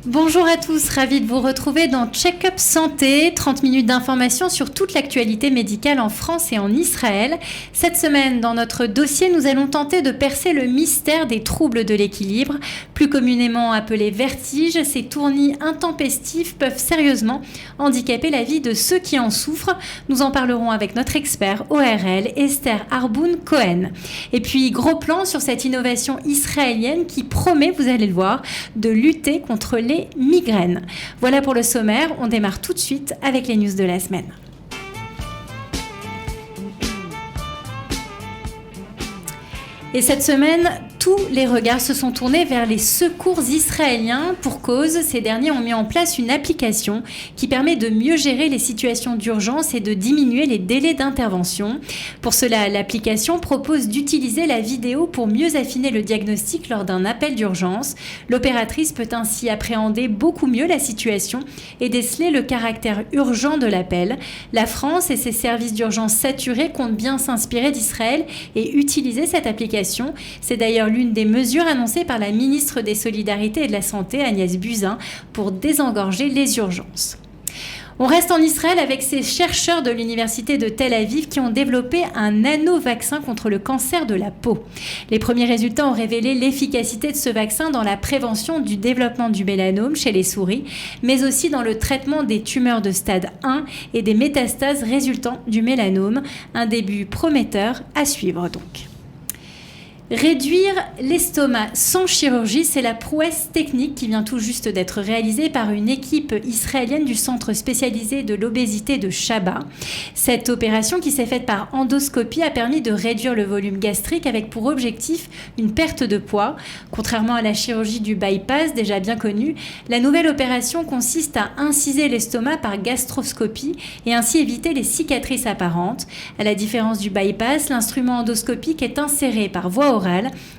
Bonjour à tous, ravi de vous retrouver dans Check-up Santé, 30 minutes d'information sur toute l'actualité médicale en France et en Israël. Cette semaine, dans notre dossier, nous allons tenter de percer le mystère des troubles de l'équilibre. Plus communément appelés vertiges, ces tournis intempestifs peuvent sérieusement handicaper la vie de ceux qui en souffrent. Nous en parlerons avec notre expert ORL, Esther Harboun-Cohen. Et puis, gros plan sur cette innovation israélienne qui promet, vous allez le voir, de lutter contre les migraines. Voilà pour le sommaire, on démarre tout de suite avec les news de la semaine. Et cette semaine, tous les regards se sont tournés vers les secours israéliens. Pour cause, ces derniers ont mis en place une application qui permet de mieux gérer les situations d'urgence et de diminuer les délais d'intervention. Pour cela, l'application propose d'utiliser la vidéo pour mieux affiner le diagnostic lors d'un appel d'urgence. L'opératrice peut ainsi appréhender beaucoup mieux la situation et déceler le caractère urgent de l'appel. La France et ses services d'urgence saturés comptent bien s'inspirer d'Israël et utiliser cette application. C'est d'ailleurs l'une des mesures annoncées par la ministre des Solidarités et de la Santé, Agnès Buzyn, pour désengorger les urgences. On reste en Israël avec ces chercheurs de l'université de Tel Aviv qui ont développé un nano-vaccin contre le cancer de la peau. Les premiers résultats ont révélé l'efficacité de ce vaccin dans la prévention du développement du mélanome chez les souris, mais aussi dans le traitement des tumeurs de stade 1 et des métastases résultant du mélanome. Un début prometteur à suivre donc. Réduire l'estomac sans chirurgie, c'est la prouesse technique qui vient tout juste d'être réalisée par une équipe israélienne du centre spécialisé de l'obésité de Shaba. Cette opération qui s'est faite par endoscopie a permis de réduire le volume gastrique avec pour objectif une perte de poids. Contrairement à la chirurgie du bypass déjà bien connue, la nouvelle opération consiste à inciser l'estomac par gastroscopie et ainsi éviter les cicatrices apparentes. À la différence du bypass, l'instrument endoscopique est inséré par voie orale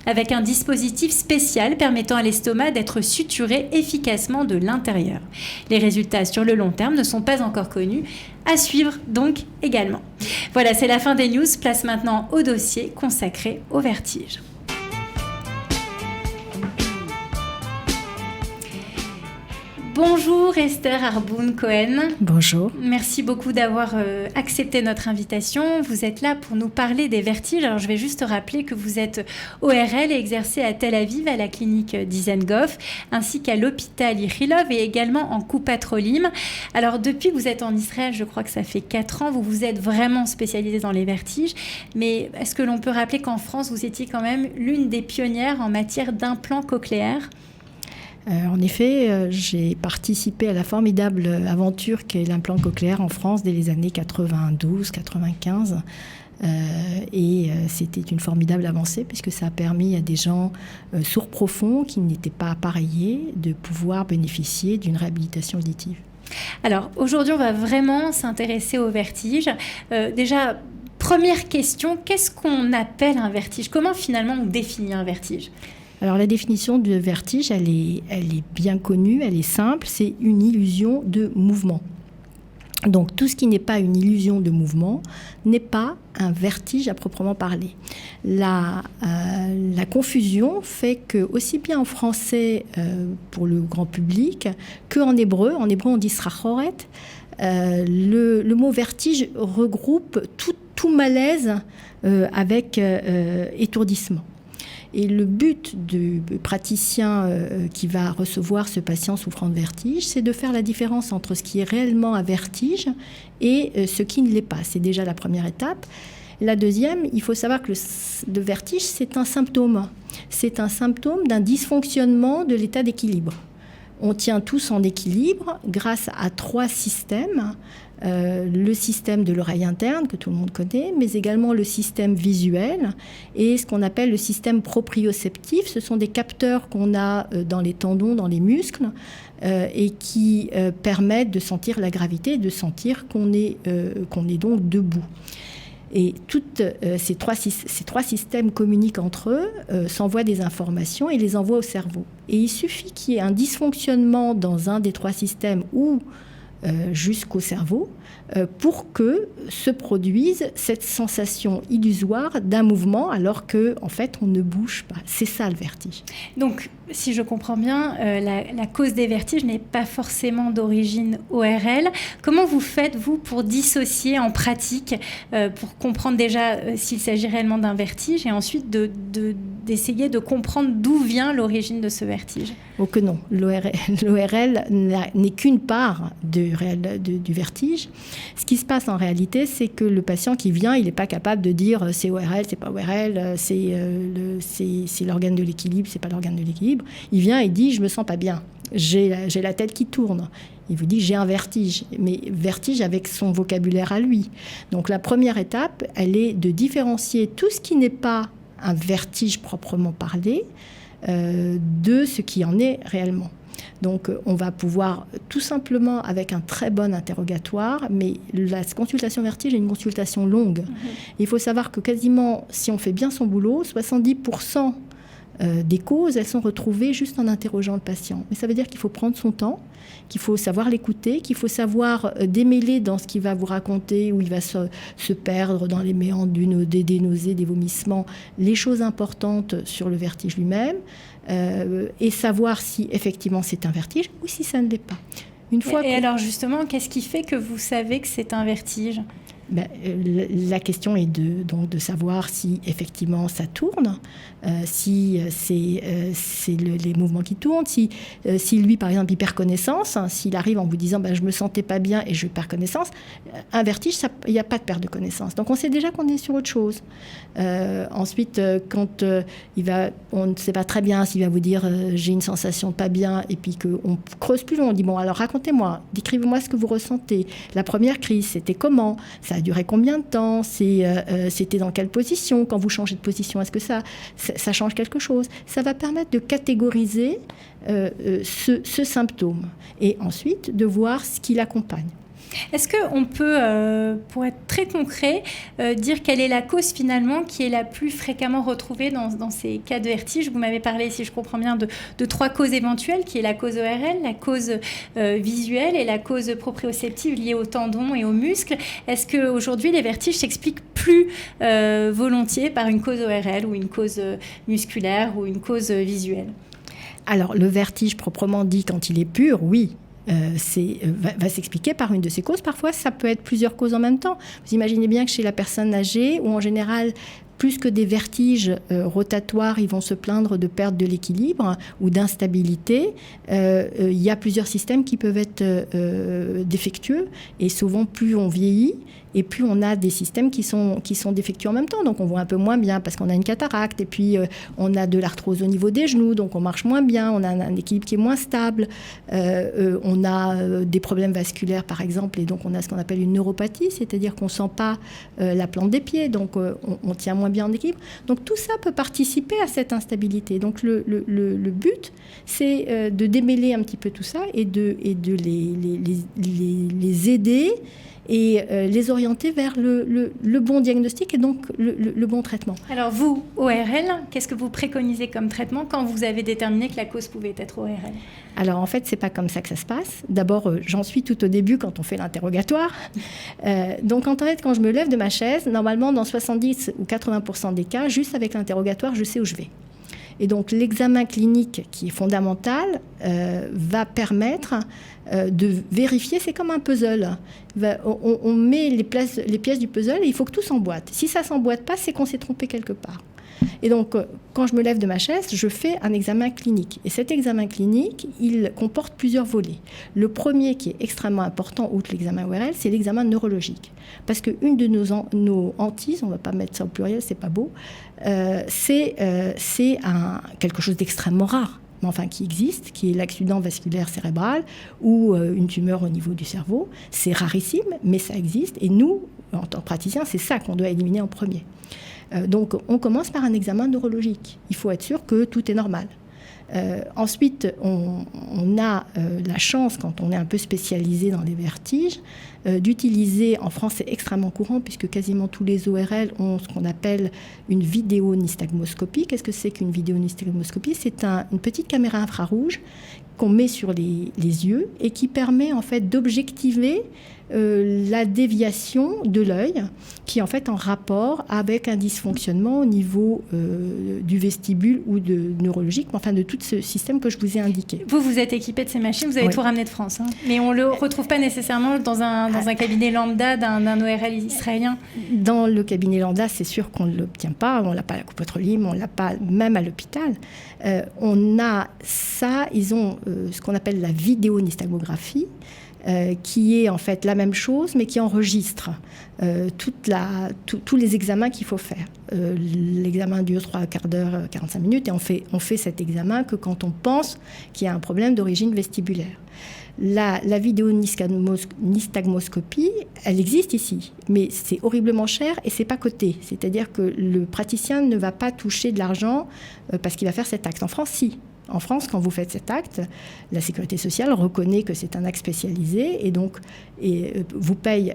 avec un dispositif spécial permettant à l'estomac d'être suturé efficacement de l'intérieur. Les résultats sur le long terme ne sont pas encore connus, à suivre donc également. Voilà, c'est la fin des news. Place maintenant au dossier consacré au vertige. Bonjour Esther Harboun-Cohen. Bonjour. Merci beaucoup d'avoir accepté notre invitation. Vous êtes là pour nous parler des vertiges. Alors je vais juste rappeler que vous êtes ORL et exercez à Tel Aviv à la clinique Dizengoff ainsi qu'à l'hôpital Ichilov et également en Coupat Cholim. Alors depuis que vous êtes en Israël, je crois que ça fait 4 ans, vous vous êtes vraiment spécialisée dans les vertiges. Mais est-ce que l'on peut rappeler qu'en France, vous étiez quand même l'une des pionnières en matière d'implants cochléaires ? En effet, j'ai participé à la formidable aventure qu'est l'implant cochléaire en France dès les années 92-95. Et c'était une formidable avancée puisque ça a permis à des gens sourds profonds qui n'étaient pas appareillés de pouvoir bénéficier d'une réhabilitation auditive. Alors aujourd'hui, on va vraiment s'intéresser au vertige. Déjà, première question, qu'est-ce qu'on appelle un vertige ? Comment finalement on définit un vertige ? Alors la définition de vertige, elle est bien connue, elle est simple, c'est une illusion de mouvement. Donc tout ce qui n'est pas une illusion de mouvement n'est pas un vertige à proprement parler. La confusion fait que, aussi bien en français pour le grand public qu'en hébreu on dit srachoret, le mot vertige regroupe tout malaise avec étourdissement. Et le but du praticien qui va recevoir ce patient souffrant de vertige, c'est de faire la différence entre ce qui est réellement un vertige et ce qui ne l'est pas. C'est déjà la première étape. La deuxième, il faut savoir que le vertige, c'est un symptôme. C'est un symptôme d'un dysfonctionnement de l'état d'équilibre. On tient tous en équilibre grâce à 3 systèmes. Le système de l'oreille interne, que tout le monde connaît, mais également le système visuel et ce qu'on appelle le système proprioceptif. Ce sont des capteurs qu'on a dans les tendons, dans les muscles, et qui permettent de sentir la gravité, de sentir qu'on est donc debout. Et toutes ces trois systèmes communiquent entre eux, s'envoient des informations et les envoient au cerveau. Et il suffit qu'il y ait un dysfonctionnement dans un des 3 systèmes ou jusqu'au cerveau pour que se produise cette sensation illusoire d'un mouvement alors qu'en fait on ne bouge pas. C'est ça le vertige. Donc si je comprends bien, la cause des vertiges n'est pas forcément d'origine ORL. Comment vous faites, vous, pour dissocier en pratique, pour comprendre déjà s'il s'agit réellement d'un vertige et ensuite d'essayer de comprendre d'où vient l'origine de ce vertige? Oh que non, l'ORL n'est qu'une part du vertige. Ce qui se passe en réalité, c'est que le patient qui vient, il n'est pas capable de dire c'est ORL, c'est pas ORL, c'est l'organe de l'équilibre, c'est pas l'organe de l'équilibre. Il vient et dit je me sens pas bien, j'ai la tête qui tourne. Il vous dit j'ai un vertige, mais vertige avec son vocabulaire à lui. Donc la première étape, elle est de différencier tout ce qui n'est pas un vertige proprement parlé de ce qui en est réellement. Donc on va pouvoir tout simplement avec un très bon interrogatoire, mais la consultation vertige est une consultation longue. Il faut savoir que quasiment, si on fait bien son boulot, 70% des causes, elles sont retrouvées juste en interrogeant le patient. Mais ça veut dire qu'il faut prendre son temps, qu'il faut savoir l'écouter, qu'il faut savoir démêler dans ce qu'il va vous raconter, où il va se perdre dans les méandres des nausées, des vomissements, les choses importantes sur le vertige lui-même, et savoir si effectivement c'est un vertige ou si ça ne l'est pas. Et alors justement, qu'est-ce qui fait que vous savez que c'est un vertige ? La question est donc de savoir si effectivement ça tourne, si c'est les mouvements qui tournent, si lui par exemple il perd connaissance, s'il arrive en vous disant je me sentais pas bien et je perds connaissance, un vertige, il n'y a pas de perte de connaissance. Donc on sait déjà qu'on est sur autre chose. Ensuite, quand on ne sait pas très bien s'il va vous dire j'ai une sensation pas bien et puis qu'on creuse plus loin, on dit alors racontez-moi, décrivez-moi ce que vous ressentez. La première crise, c'était comment ? Ça a duré combien de temps ? C'était dans quelle position ? Quand vous changez de position, est-ce que ça change quelque chose ? Ça va permettre de catégoriser ce symptôme et ensuite de voir ce qui l'accompagne. Est-ce qu'on peut, pour être très concret, dire quelle est la cause finalement qui est la plus fréquemment retrouvée dans ces cas de vertige ? Vous m'avez parlé, si je comprends bien, de 3 causes éventuelles, qui est la cause ORL, la cause visuelle et la cause proprioceptive liée aux tendons et aux muscles. Est-ce qu'aujourd'hui, les vertiges s'expliquent plus volontiers par une cause ORL ou une cause musculaire ou une cause visuelle ? Alors, le vertige proprement dit, quand il est pur, oui. Va s'expliquer par une de ces causes. Parfois, ça peut être plusieurs causes en même temps. Vous imaginez bien que chez la personne âgée, où en général, plus que des vertiges rotatoires, ils vont se plaindre de perte de l'équilibre ou d'instabilité. Il y a plusieurs systèmes qui peuvent être défectueux. Et souvent, plus on vieillit, et plus on a des systèmes qui sont défectueux en même temps. Donc on voit un peu moins bien parce qu'on a une cataracte, et puis on a de l'arthrose au niveau des genoux, donc on marche moins bien, on a un équilibre qui est moins stable, on a des problèmes vasculaires par exemple, et donc on a ce qu'on appelle une neuropathie, c'est-à-dire qu'on ne sent pas la plante des pieds, donc on tient moins bien en équilibre. Donc tout ça peut participer à cette instabilité. Donc le but, c'est de démêler un petit peu tout ça et de les aider et les orienter vers le bon diagnostic et donc le bon traitement. Alors vous, ORL, qu'est-ce que vous préconisez comme traitement quand vous avez déterminé que la cause pouvait être ORL ? Alors en fait, c'est pas comme ça que ça se passe. D'abord, j'en suis tout au début quand on fait l'interrogatoire. Donc en fait, quand je me lève de ma chaise, normalement dans 70 ou 80% des cas, juste avec l'interrogatoire, je sais où je vais. Et donc l'examen clinique qui est fondamental va permettre de vérifier, c'est comme un puzzle. On met les pièces du puzzle et il faut que tout s'emboîte. Si ça ne s'emboîte pas, c'est qu'on s'est trompé quelque part. Et donc, quand je me lève de ma chaise, je fais un examen clinique. Et cet examen clinique, il comporte plusieurs volets. Le premier, qui est extrêmement important, outre l'examen ORL, c'est l'examen neurologique. Parce qu'une de nos hantises, on ne va pas mettre ça au pluriel, c'est pas beau, c'est quelque chose d'extrêmement rare, mais enfin qui existe, qui est l'accident vasculaire cérébral ou une tumeur au niveau du cerveau. C'est rarissime, mais ça existe. Et nous, en tant que praticiens, c'est ça qu'on doit éliminer en premier. Donc, on commence par un examen neurologique. Il faut être sûr que tout est normal. Ensuite, on a la chance, quand on est un peu spécialisé dans les vertiges, d'utiliser, en France c'est extrêmement courant, puisque quasiment tous les ORL ont ce qu'on appelle une vidéonystagmoscopie. Qu'est-ce que c'est qu'une vidéonystagmoscopie ? C'est une petite caméra infrarouge qu'on met sur les yeux et qui permet en fait d'objectiver la déviation de l'œil, qui est en fait en rapport avec un dysfonctionnement au niveau du vestibule ou neurologique, enfin de tout ce système que je vous ai indiqué. Vous êtes équipé de ces machines, vous avez tout ramené de France, hein. Mais on ne le retrouve pas nécessairement dans un cabinet lambda d'un ORL israélien. Dans le cabinet lambda, c'est sûr qu'on ne l'obtient pas, on ne l'a pas à la Coupe-Petrolim, on ne l'a pas même à l'hôpital. On a ça, ils ont ce qu'on appelle la vidéonystagmographie, qui est en fait la même chose, mais qui enregistre tous les examens qu'il faut faire. L'examen dure 3 quarts d'heure, 45 minutes, et on fait cet examen que quand on pense qu'il y a un problème d'origine vestibulaire. La vidéonystagmoscopie, elle existe ici, mais c'est horriblement cher et c'est pas coté. C'est-à-dire que le praticien ne va pas toucher de l'argent parce qu'il va faire cet acte. En France, si. En France, quand vous faites cet acte, la Sécurité sociale reconnaît que c'est un acte spécialisé et donc vous paye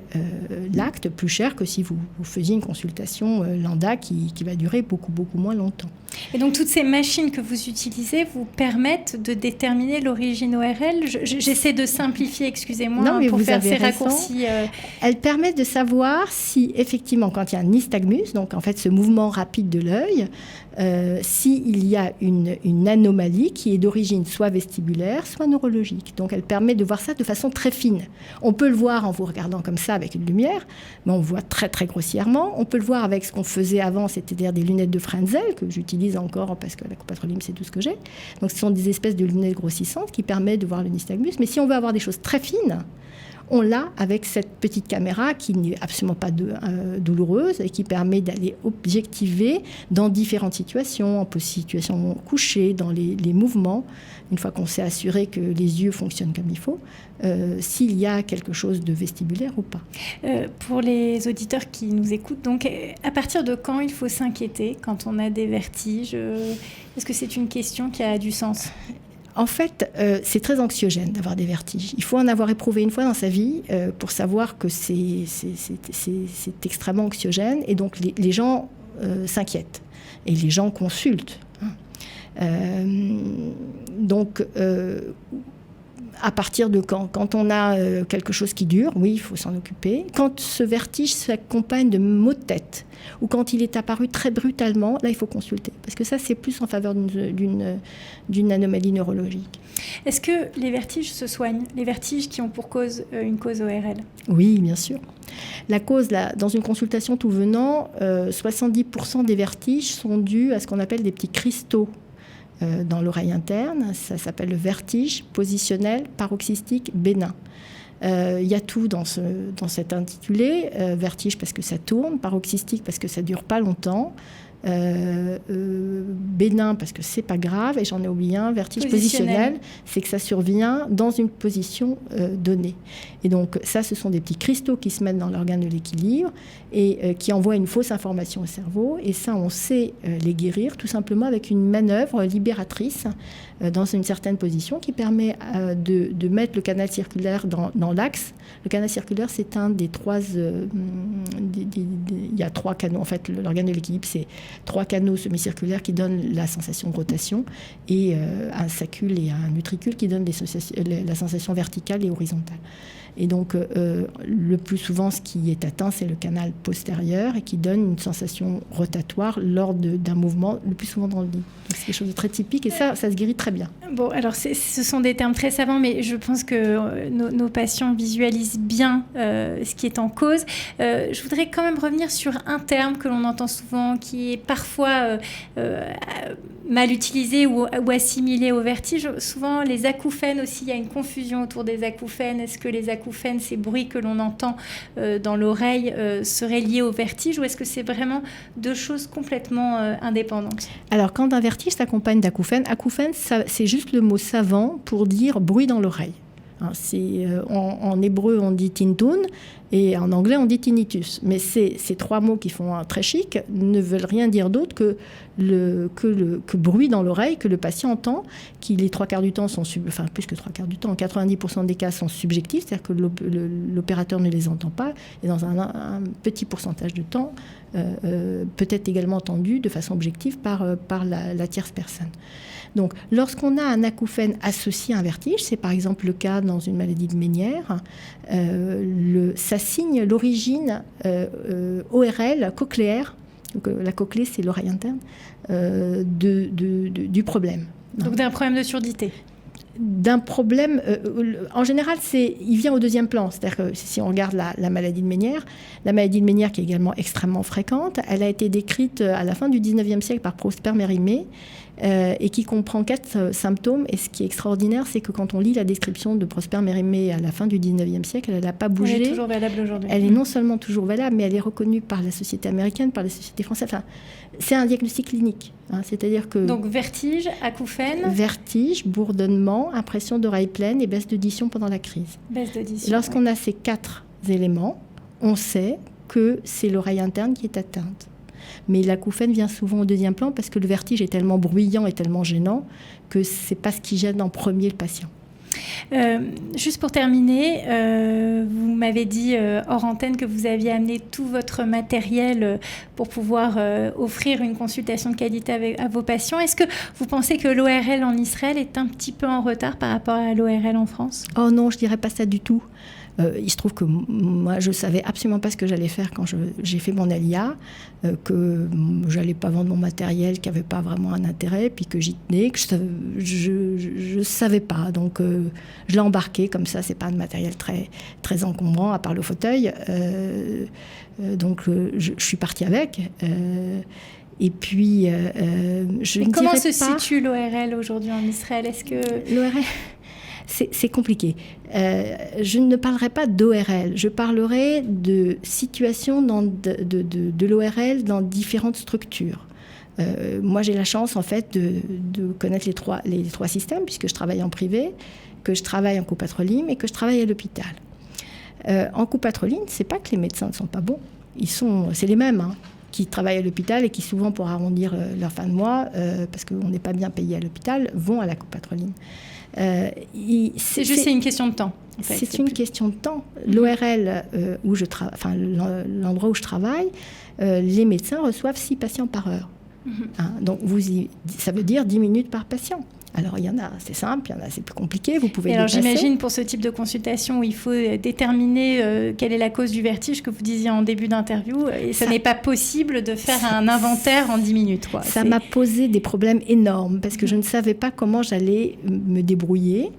l'acte plus cher que si vous faisiez une consultation lambda qui va durer beaucoup, beaucoup moins longtemps. Et donc, toutes ces machines que vous utilisez vous permettent de déterminer l'origine ORL. J'essaie de simplifier, excusez-moi, pour faire ces raccourcis. Elles permettent de savoir si, effectivement, quand il y a un nystagmus, donc en fait ce mouvement rapide de l'œil, s'il y a une anomalie qui est d'origine soit vestibulaire, soit neurologique. Donc, elle permet de voir ça de façon très fine. On peut le voir en vous regardant comme ça avec une lumière, mais on voit très, très grossièrement. On peut le voir avec ce qu'on faisait avant, c'est-à-dire des lunettes de Frenzel, que j'utilise encore parce que la Coupe-Petrolim, c'est tout ce que j'ai. Donc, ce sont des espèces de lunettes grossissantes qui permettent de voir le nystagmus. Mais si on veut avoir des choses très fines, on l'a avec cette petite caméra qui n'est absolument pas douloureuse et qui permet d'aller objectiver dans différentes situations, en situation couchée, dans les mouvements, une fois qu'on s'est assuré que les yeux fonctionnent comme il faut, s'il y a quelque chose de vestibulaire ou pas. Pour les auditeurs qui nous écoutent, donc, à partir de quand il faut s'inquiéter quand on a des vertiges ? Est-ce que c'est une question qui a du sens ? En fait, c'est très anxiogène d'avoir des vertiges. Il faut en avoir éprouvé une fois dans sa vie pour savoir que c'est extrêmement anxiogène. Et donc, les gens s'inquiètent. Et les gens consultent. À partir de quand on a quelque chose qui dure, oui, il faut s'en occuper. Quand ce vertige s'accompagne de maux de tête, ou quand il est apparu très brutalement, là, il faut consulter. Parce que ça, c'est plus en faveur d'une anomalie neurologique. Est-ce que les vertiges se soignent ? Les vertiges qui ont pour cause une cause ORL ? Oui, bien sûr. La cause, dans une consultation tout venant, 70% des vertiges sont dus à ce qu'on appelle des petits cristaux dans l'oreille interne. Ça s'appelle le vertige positionnel paroxystique bénin. Il y a tout dans cet intitulé. Vertige parce que ça tourne, paroxystique parce que ça ne dure pas longtemps, bénin parce que c'est pas grave, et j'en ai oublié un, vertige positionnel, c'est que ça survient dans une position donnée. Et donc ça, ce sont des petits cristaux qui se mettent dans l'organe de l'équilibre et qui envoient une fausse information au cerveau, et ça, on sait les guérir tout simplement avec une manœuvre libératrice dans une certaine position qui permet de mettre le canal circulaire dans l'axe. Le canal circulaire, c'est un des trois... il y a 3 canaux. En fait, l'organe de l'équilibre, c'est 3 canaux semi-circulaires qui donnent la sensation de rotation, et un sacule et un utricule qui donnent la sensation verticale et horizontale. Et donc, le plus souvent, ce qui est atteint, c'est le canal postérieur, et qui donne une sensation rotatoire lors d'un mouvement, le plus souvent dans le lit. Donc, c'est quelque chose de très typique, et ça se guérit très bien. Bon, alors, ce sont des termes très savants, mais je pense que nos patients visualisent bien ce qui est en cause. Je voudrais quand même revenir sur un terme que l'on entend souvent, qui est parfois mal utilisé ou assimilé au vertige. Souvent, les acouphènes aussi, il y a une confusion autour des acouphènes. Est-ce que les acouphènes, ces bruits que l'on entend dans l'oreille, seraient liés au vertige, ou est-ce que c'est vraiment 2 choses complètement indépendantes ? Alors, quand un vertige s'accompagne d'acouphènes, acouphènes, c'est juste le mot savant pour dire bruit dans l'oreille. En hébreu, on dit tintun, et en anglais, on dit tinnitus. Mais ces 3 mots qui font un très chic ne veulent rien dire d'autre que bruit dans l'oreille que le patient entend, qui les 3 quarts du temps sont plus que 3 quarts du temps, en 90% des cas sont subjectifs, c'est-à-dire que l'opérateur ne les entend pas, et dans un petit pourcentage de temps, peut être également entendu de façon objective par la tierce personne. Donc, lorsqu'on a un acouphène associé à un vertige, c'est par exemple le cas dans une maladie de Ménière, ça signe l'origine ORL cochléaire, donc la cochlée c'est l'oreille interne, du problème. Donc d'un problème de surdité. D'un problème, en général, il vient au deuxième plan. C'est-à-dire que si on regarde la maladie de Ménière, qui est également extrêmement fréquente, elle a été décrite à la fin du 19e siècle par Prosper Mérimée et qui comprend 4 symptômes. Et ce qui est extraordinaire, c'est que quand on lit la description de Prosper Mérimée à la fin du 19e siècle, elle n'a pas bougé. Elle est toujours valable aujourd'hui. Elle est non seulement toujours valable, mais elle est reconnue par la société américaine, par la société française. Enfin, c'est un diagnostic clinique. C'est-à-dire que... Donc vertige, acouphène. Vertige, bourdonnement, impression d'oreille pleine et baisse d'audition pendant la crise. Baisse d'audition. Lorsqu'on a ces 4 éléments, on sait que c'est l'oreille interne qui est atteinte. Mais l'acouphène vient souvent au deuxième plan parce que le vertige est tellement bruyant et tellement gênant que ce n'est pas ce qui gêne en premier le patient. Juste pour terminer, vous m'avez dit hors antenne que vous aviez amené tout votre matériel pour pouvoir offrir une consultation de qualité à vos patients. Est-ce que vous pensez que l'ORL en Israël est un petit peu en retard par rapport à l'ORL en France ? Oh non, je ne dirais pas ça du tout. Il se trouve que moi, je ne savais absolument pas ce que j'allais faire quand j'ai fait mon ALIA, que je n'allais pas vendre mon matériel, qui n'avait pas vraiment un intérêt, puis que j'y tenais, que je ne savais pas. Donc, je l'ai embarqué comme ça. Ce n'est pas un matériel très, très encombrant, à part le fauteuil. Donc, je suis partie avec. Et puis, comment se situe l'ORL aujourd'hui en Israël ? Est-ce que... L'ORL... C'est compliqué. Je ne parlerai pas d'ORL, je parlerai de situation de l'ORL dans différentes structures. Moi, j'ai la chance, en fait, de connaître les trois systèmes, puisque je travaille en privé, que je travaille en copatroline et que je travaille à l'hôpital. En copatroline, c'est pas que les médecins ne sont pas bons. C'est les mêmes, qui travaillent à l'hôpital et qui, souvent, pour arrondir leur fin de mois, parce qu'on n'est pas bien payé à l'hopital, vont à la copatroline. C'est une question de temps. En fait, c'est une question de temps. L'ORL, l'endroit où je travaille, les médecins reçoivent 6 patients par heure. Donc, ça veut dire 10 minutes par patient. Alors, il y en a, c'est simple, il y en a, c'est plus compliqué, vous pouvez alors, dépasser. J'imagine, pour ce type de consultation où il faut déterminer quelle est la cause du vertige que vous disiez en début d'interview, et ça n'est pas possible de faire un inventaire en 10 minutes. Quoi. Ça m'a posé des problèmes énormes, parce que je ne savais pas comment j'allais me débrouiller.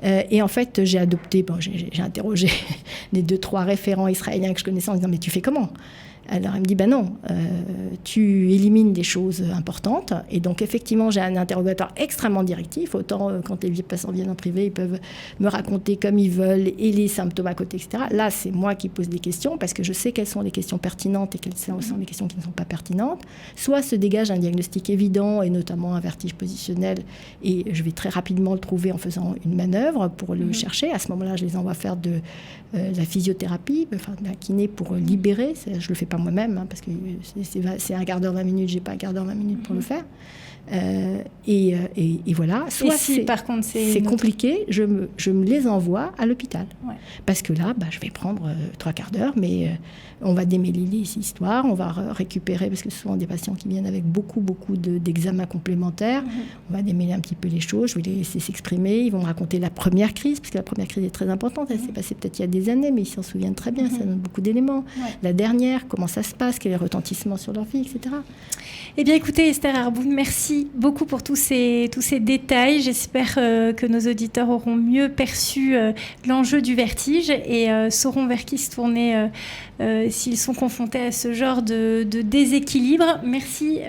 Et en fait, j'ai interrogé les 2-3 référents israéliens que je connaissais en disant « Mais tu fais comment ?» Alors, elle me dit, non, tu élimines des choses importantes. Et donc, effectivement, j'ai un interrogatoire extrêmement directif. Autant, quand les patients viennent en privé, ils peuvent me raconter comme ils veulent et les symptômes à côté, etc. Là, c'est moi qui pose des questions parce que je sais quelles sont les questions pertinentes et quelles sont les questions qui ne sont pas pertinentes. Soit se dégage un diagnostic évident, et notamment un vertige positionnel, et je vais très rapidement le trouver en faisant une manœuvre pour le chercher. À ce moment-là, je les envoie faire de la physiothérapie, de la kiné pour libérer. Je ne le fais pas moi-même, parce que c'est un quart d'heure, 20 minutes, j'ai pas un quart d'heure, 20 minutes pour le faire. Et voilà. Soit par contre, c'est compliqué, je me les envoie à l'hôpital. Ouais. Parce que là, je vais prendre 3 quarts d'heure, mais on va démêler les histoires, on va récupérer, parce que ce sont des patients qui viennent avec beaucoup d'examens complémentaires. On va démêler un petit peu les choses, je vais les laisser s'exprimer, ils vont me raconter la première crise, parce que la première crise est très importante, elle s'est passée peut-être il y a des années, mais ils s'en souviennent très bien, ça donne beaucoup d'éléments. Ouais. La dernière, comment ça se passe, quel est le retentissement sur leur vie, etc. Eh bien, écoutez, Esther Harboun, merci beaucoup pour tous ces détails. J'espère que nos auditeurs auront mieux perçu l'enjeu du vertige et sauront vers qui se tourner s'ils sont confrontés à ce genre de déséquilibre. Merci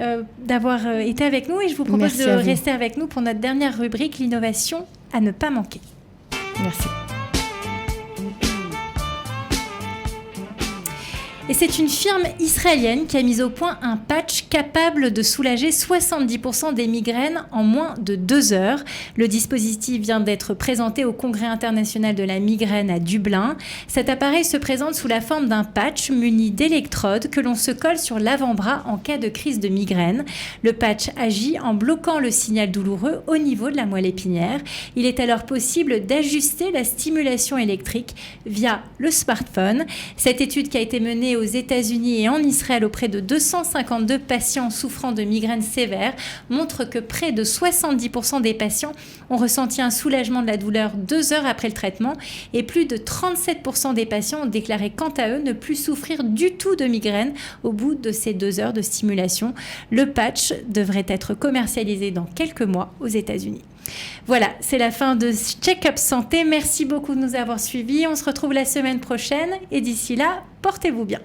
d'avoir été avec nous et je vous propose de rester avec nous pour notre dernière rubrique, l'innovation à ne pas manquer. Merci. Et c'est une firme israélienne qui a mis au point un patch capable de soulager 70% des migraines en moins de 2 heures. Le dispositif vient d'être présenté au Congrès international de la migraine à Dublin. Cet appareil se présente sous la forme d'un patch muni d'électrodes que l'on se colle sur l'avant-bras en cas de crise de migraine. Le patch agit en bloquant le signal douloureux au niveau de la moelle épinière. Il est alors possible d'ajuster la stimulation électrique via le smartphone. Cette étude qui a été menée aux États-Unis et en Israël auprès de 252 patients souffrant de migraines sévères montre que près de 70% des patients ont ressenti un soulagement de la douleur 2 heures après le traitement et plus de 37% des patients ont déclaré quant à eux ne plus souffrir du tout de migraines au bout de ces 2 heures de stimulation. Le patch devrait être commercialisé dans quelques mois aux États-Unis. Voilà, c'est la fin de Check-up Santé. Merci beaucoup de nous avoir suivis. On se retrouve la semaine prochaine et d'ici là, portez-vous bien.